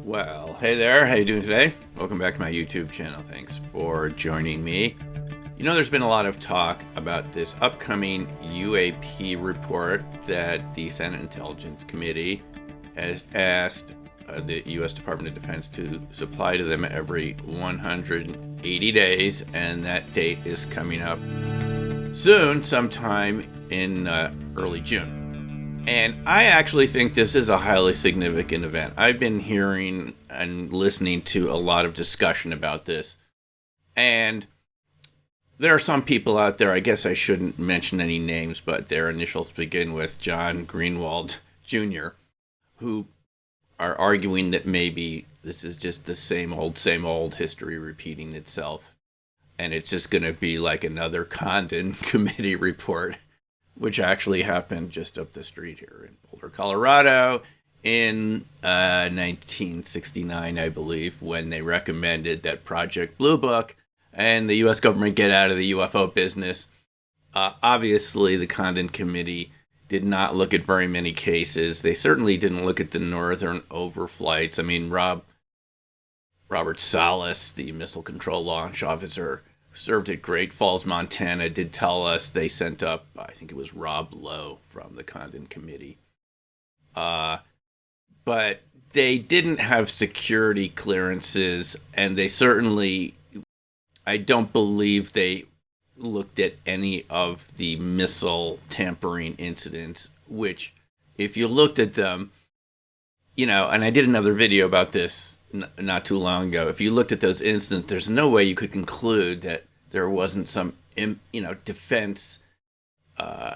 Well, hey there, how you doing today? Welcome back to my YouTube channel. Thanks for joining me. You know, there's been a lot of talk about this upcoming UAP report that the Senate Intelligence Committee has asked the U.S. Department of Defense to supply to them every 180 days, and that date is coming up soon, sometime in early June. And I actually think this is a highly significant event. I've been hearing and listening to a lot of discussion about this. And there are some people out there, I guess I shouldn't mention any names, but their initials begin with John Greenwald Jr., who are arguing that maybe this is just the same old history repeating itself. And it's just going to be like another Condon Committee report, which actually happened just up the street here in Boulder, Colorado in 1969, I believe, when they recommended that Project Blue Book and the U.S. government get out of the UFO business. Obviously, the Condon Committee did not look at very many cases. They certainly didn't look at the northern overflights. I mean, Robert Salas, the missile control launch officer, served at Great Falls, Montana, did tell us they sent up, I think it was Rob Lowe from the Condon Committee. But they didn't have security clearances, and they certainly, I don't believe they looked at any of the missile tampering incidents, which, if you looked at them, you know, and I did another video about this not too long ago. If you looked at those incidents, there's no way you could conclude that there wasn't some, defense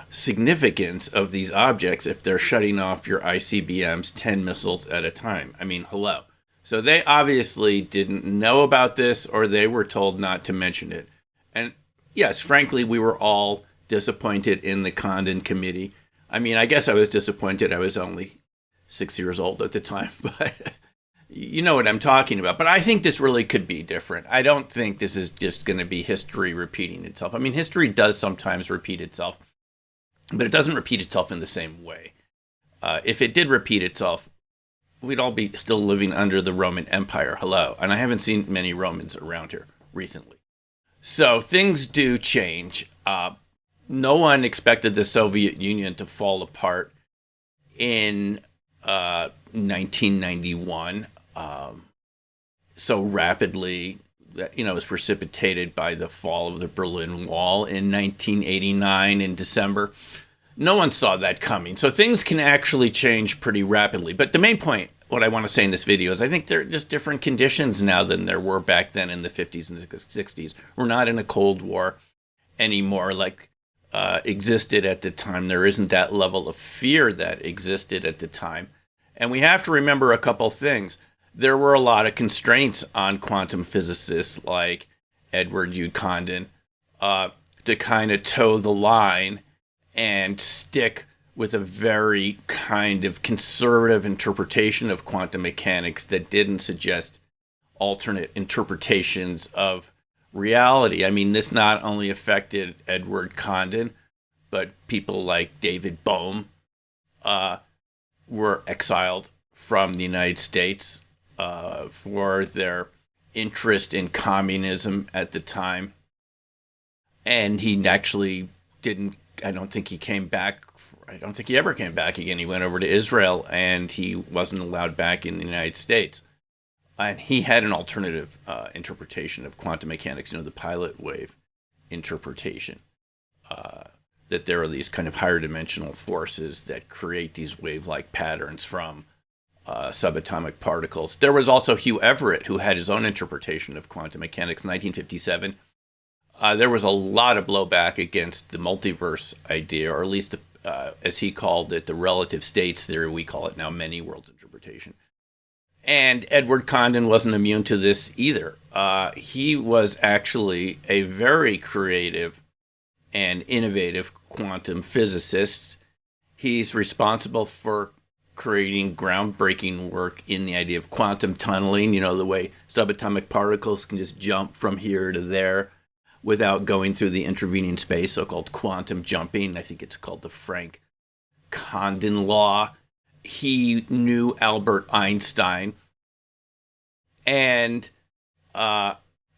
significance of these objects if they're shutting off your ICBMs 10 missiles at a time. I mean, hello. So they obviously didn't know about this, or they were told not to mention it. And yes, frankly, we were all disappointed in the Condon Committee. I mean, I guess I was disappointed. I was only 6 years old at the time, but you know what I'm talking about. But I think this really could be different. I don't think this is just going to be history repeating itself. I mean, history does sometimes repeat itself, but it doesn't repeat itself in the same way. If it did repeat itself, we'd all be still living under the Roman Empire. Hello. And I haven't seen many Romans around here recently. So things do change. No one expected the Soviet Union to fall apart in 1991 so rapidly. That, it was precipitated by the fall of the Berlin Wall in 1989 in December. No one saw that coming. So things can actually change pretty rapidly. But the main point, what I want to say in this video, is I think there are just different conditions now than there were back then in the 50s and 60s. We're not in a Cold War anymore like existed at the time. There isn't that level of fear that existed at the time. And we have to remember a couple things. There were a lot of constraints on quantum physicists like Edward U. Condon to kind of toe the line and stick with a very kind of conservative interpretation of quantum mechanics that didn't suggest alternate interpretations of reality. I mean, this not only affected Edward Condon, but people like David Bohm were exiled from the United States for their interest in communism at the time. And he actually didn't, I don't think he came back. I don't think he ever came back again. He went over to Israel and he wasn't allowed back in the United States. And he had an alternative interpretation of quantum mechanics, the pilot wave interpretation, that there are these kind of higher dimensional forces that create these wave-like patterns from subatomic particles. There was also Hugh Everett, who had his own interpretation of quantum mechanics in 1957. There was a lot of blowback against the multiverse idea, or at least, as he called it, the relative states theory. We call it now many worlds interpretation. And Edward Condon wasn't immune to this either. He was actually a very creative and innovative quantum physicist. He's responsible for creating groundbreaking work in the idea of quantum tunneling, the way subatomic particles can just jump from here to there without going through the intervening space, so-called quantum jumping. I think it's called the Frank Condon law. He knew Albert Einstein, And uh,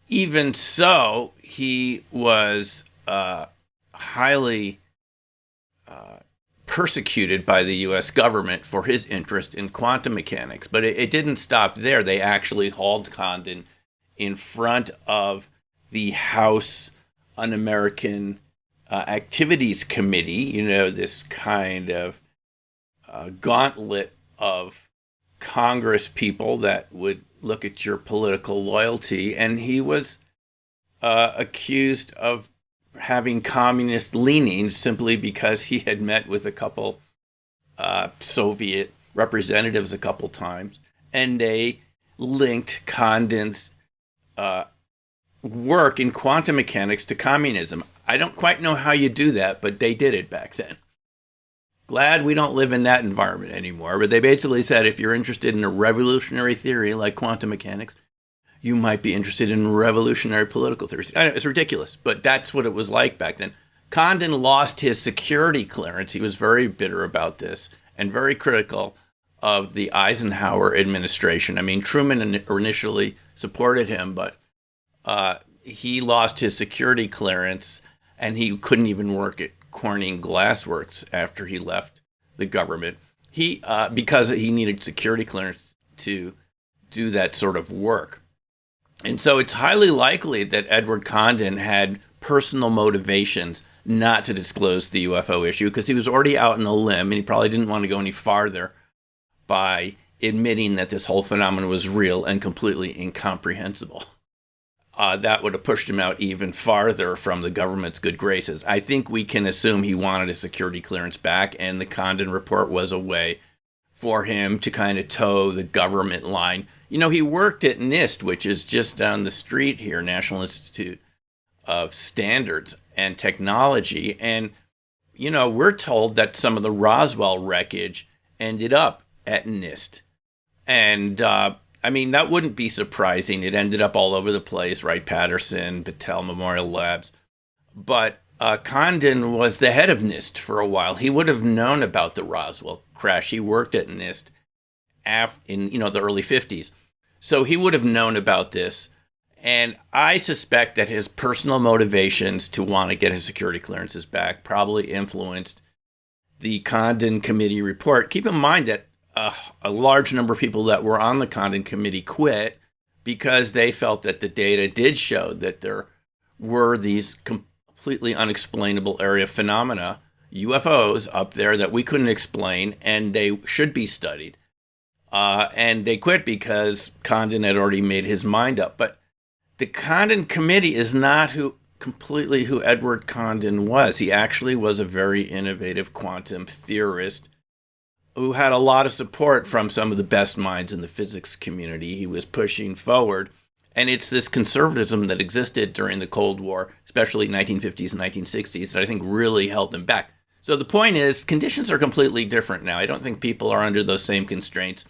even so, he was highly persecuted by the U.S. government for his interest in quantum mechanics. But it didn't stop there. They actually hauled Condon in front of the House Un-American Activities Committee, this kind of gauntlet of Congress people that would look at your political loyalty. And he was accused of having communist leanings simply because he had met with a couple Soviet representatives a couple times, and they linked Condon's work in quantum mechanics to communism. I don't quite know how you do that, but they did it back then. Glad we don't live in that environment anymore, but they basically said if you're interested in a revolutionary theory like quantum mechanics, you might be interested in revolutionary political theories. I know, it's ridiculous, but that's what it was like back then. Condon lost his security clearance. He was very bitter about this and very critical of the Eisenhower administration. I mean, Truman initially supported him, but he lost his security clearance and he couldn't even work at Corning Glassworks after he left the government. Because he needed security clearance to do that sort of work. And so it's highly likely that Edward Condon had personal motivations not to disclose the UFO issue because he was already out on a limb and he probably didn't want to go any farther by admitting that this whole phenomenon was real and completely incomprehensible. That would have pushed him out even farther from the government's good graces. I think we can assume he wanted his security clearance back, and the Condon report was a way for him to kind of toe the government line. He worked at NIST, which is just down the street here, National Institute of Standards and Technology. And, we're told that some of the Roswell wreckage ended up at NIST. And, that wouldn't be surprising. It ended up all over the place, Wright-Patterson, Battelle Memorial Labs. But Condon was the head of NIST for a while. He would have known about the Roswell crash. He worked at NIST in the early 50s. So he would have known about this. And I suspect that his personal motivations to want to get his security clearances back probably influenced the Condon Committee report. Keep in mind that a large number of people that were on the Condon Committee quit because they felt that the data did show that there were these completely unexplainable area phenomena, UFOs up there that we couldn't explain, and they should be studied. And they quit because Condon had already made his mind up. But the Condon Committee is not completely who Edward Condon was. He actually was a very innovative quantum theorist who had a lot of support from some of the best minds in the physics community. He was pushing forward. And it's this conservatism that existed during the Cold War, especially 1950s and 1960s, that I think really held him back. So the point is, conditions are completely different now. I don't think people are under those same constraints.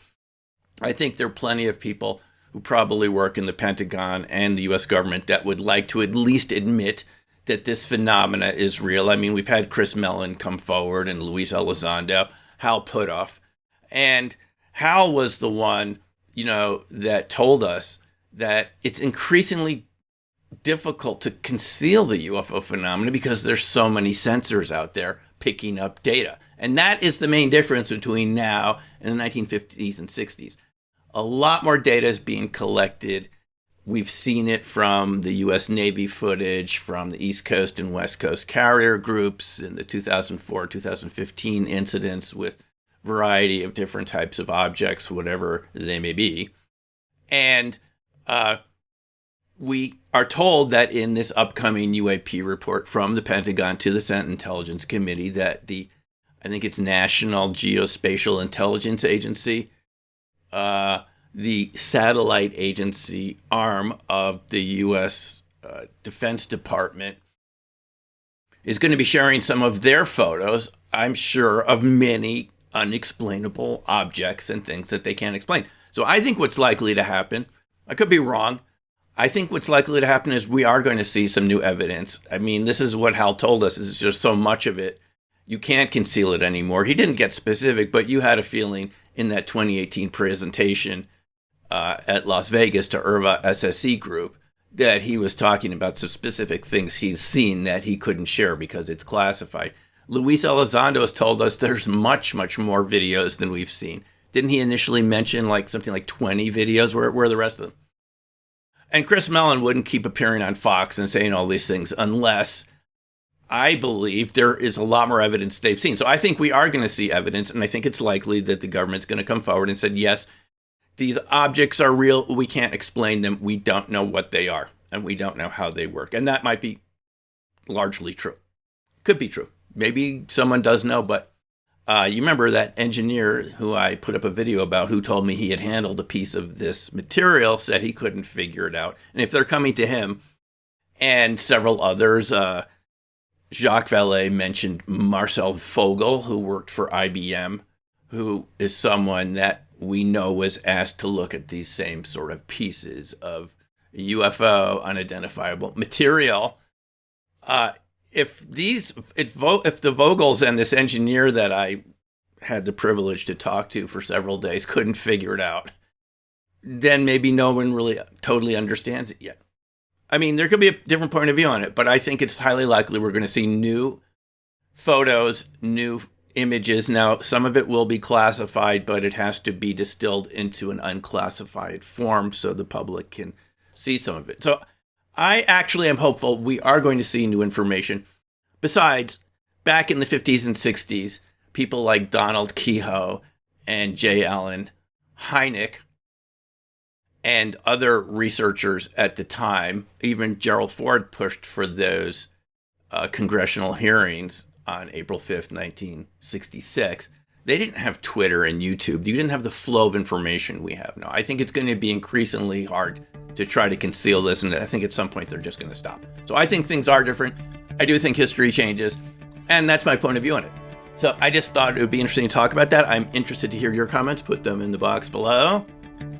I think there are plenty of people who probably work in the Pentagon and the U.S. government that would like to at least admit that this phenomena is real. I mean, we've had Chris Mellon come forward and Luis Elizondo, Hal Puthoff. And Hal was the one, that told us that it's increasingly difficult to conceal the UFO phenomena because there's so many sensors out there picking up data. And that is the main difference between now and the 1950s and 60s. A lot more data is being collected. We've seen it from the U.S. Navy footage, from the East Coast and West Coast carrier groups in the 2004-2015 incidents with a variety of different types of objects, whatever they may be. And we are told that in this upcoming UAP report from the Pentagon to the Senate Intelligence Committee that I think it's National Geospatial Intelligence Agency, the satellite agency arm of the U.S. Defense Department, is going to be sharing some of their photos, I'm sure, of many unexplainable objects and things that they can't explain. So I think what's likely to happen, I could be wrong, I think what's likely to happen is we are going to see some new evidence. I mean, this is what Hal told us, is just so much of it, you can't conceal it anymore. He didn't get specific, but you had a feeling in that 2018 presentation at Las Vegas to Irva SSE Group, that he was talking about some specific things he's seen that he couldn't share because it's classified. Luis Elizondo has told us there's much, much more videos than we've seen. Didn't he initially mention like something like 20 videos? Where are the rest of them? And Chris Mellon wouldn't keep appearing on Fox and saying all these things unless I believe there is a lot more evidence they've seen. So I think we are going to see evidence, and I think it's likely that the government's going to come forward and say, yes, these objects are real. We can't explain them. We don't know what they are, and we don't know how they work. And that might be largely true. Could be true. Maybe someone does know, but you remember that engineer who I put up a video about who told me he had handled a piece of this material, said he couldn't figure it out. And if they're coming to him and several others, Jacques Vallée mentioned Marcel Vogel, who worked for IBM, who is someone that we know was asked to look at these same sort of pieces of UFO, unidentifiable material. If the Vogels and this engineer that I had the privilege to talk to for several days couldn't figure it out, then maybe no one really totally understands it yet. I mean, there could be a different point of view on it, but I think it's highly likely we're going to see new photos, new images. Now, some of it will be classified, but it has to be distilled into an unclassified form so the public can see some of it. So I actually am hopeful we are going to see new information. Besides, back in the 50s and 60s, people like Donald Keyhoe and J. Allen Hynek and other researchers at the time, even Gerald Ford pushed for those congressional hearings on April 5th, 1966. They didn't have Twitter and YouTube. You didn't have the flow of information we have now. I think it's going to be increasingly hard to try to conceal this, and I think at some point they're just going to stop. So I think things are different. I do think history changes, and that's my point of view on it. So I just thought it would be interesting to talk about that. I'm interested to hear your comments. Put them in the box below.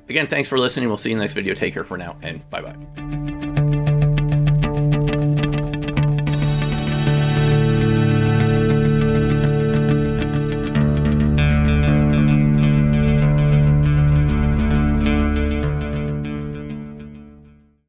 Again, thanks for listening. We'll see you in the next video. Take care for now, and bye-bye.